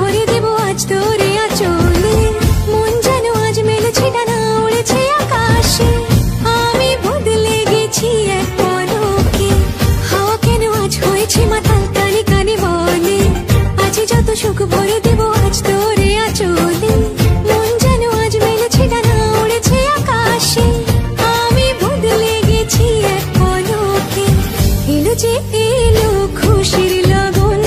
ভরে দেব আজ তোরে আঁচলে, মন যেন আজ মেলেছে ডানা উড়েছে আকাশে। আমি বদলে গেছি এক পলকে, হাওয়া কেন আজ হয়েছে মাতাল কানে কানে বলে, আজ যত সুখ ভরে দেব আজ তোরে আঁচলে, মন যেন আজ মেলেছে ডানা উড়েছে আকাশে। আমি বদলে গেছি এক পলকে, এলো যে এলো খুশির লগন,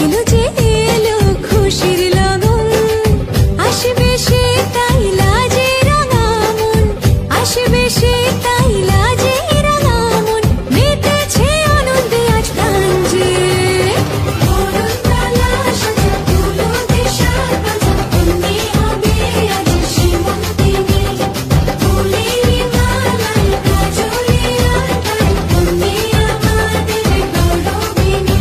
এলো যে এলো খুশির লগন, আসবে সে তাই লাজে রাঙা মন, আসবে সে তাই লাজে রাঙা মন, মেতেছে আনন্দে আজ প্রাণ যে। বরণতলা সাজা ফুলো দেশার বাজা, অন্যে হবে আজ সীমন্তিনী, ফুলের মালায় কাজলে আটায়, অন্যে আমাদের গৌরবিনী।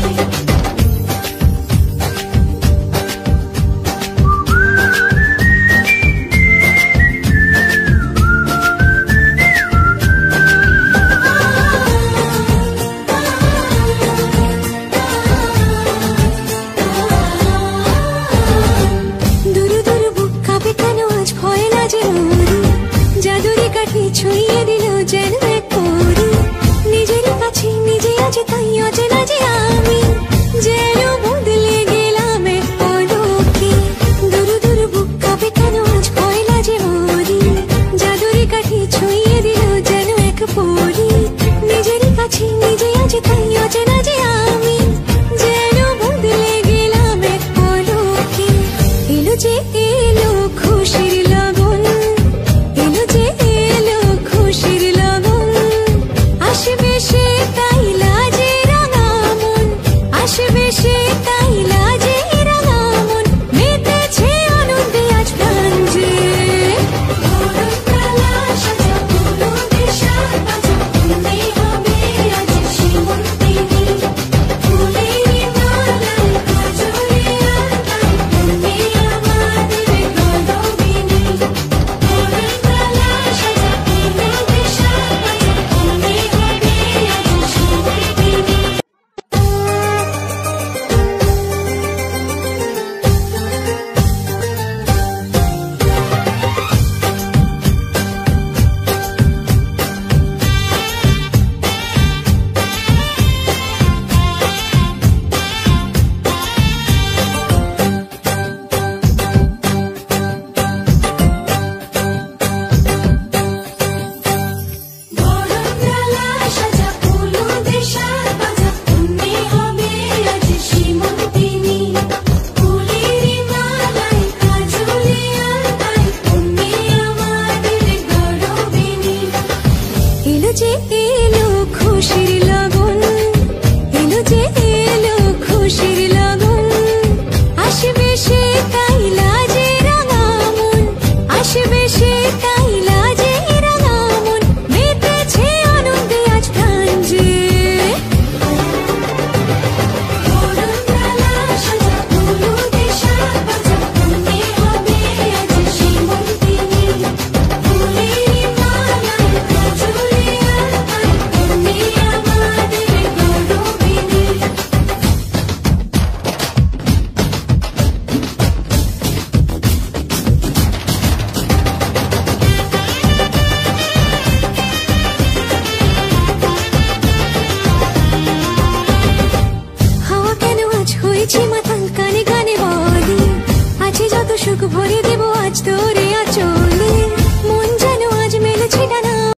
দুরু দুরু বুক কাঁপে কেন আজ ভয় লাজে ওরে, জাদুরি কাঠি ছুঁয়ে দিল যেন এক পরি, নিজের কাছে নিজে আছে তাই অচেনা যে আমি, যেন বদলে গেলাম এক পলকে। দুরু দুরু বুক কাঁপে কেন আজ ভয় লাজে ওরে, জাদুরি কাঠি ছুঁয়ে দিল যেন এক পরি, নিজের কাছে নিজে আছে তাই অচেনা যে আমি, যেন বদলে গেলাম এক পলকে। এলো যে এলো খুশির লগন, এলো যে এলো খুশির লগন, আসবে সে তাই লাজে রাঙা মন, আসবে সে তাই লাজে রাঙা মন, মেতেছে আনন্দে আজ প্রাণ যে। বরণতলা সাজা ফুলো দেশার বাজা, অন্যে হবে আজ সীমন্তিনী, ফুলের মালায় কাজলে আটায়, অন্যে আমাদের গৌরবিনী। বরণতলা সাজা ফুলো দেশার বাজা, অন্যে হবে আজ সীমন্তিনী। বরণতলা সাজা ফুলো দেশার বাজা, অন্যে হবে আজ সীমন্তিনী, ফুলের মালায় কাজলে আটায়, অন্যে আমাদের গৌরবিনী। এলো যে এলো খুশির লগন, এলো যে এলো খুশির লগন, আসবে সে তাই লাজে রাঙা মন, আসবে সে তাই লাজে রাঙা মন, মেতেছে আনন্দে আজ প্রাণ যে। বরণতলা সাজা ফুলো দেশার বাজা, অন্যে হবে আজ সীমন্তিনী, ফুলের মালায় কাজলে আটায়, অন্যে আমাদের গৌরবিনী।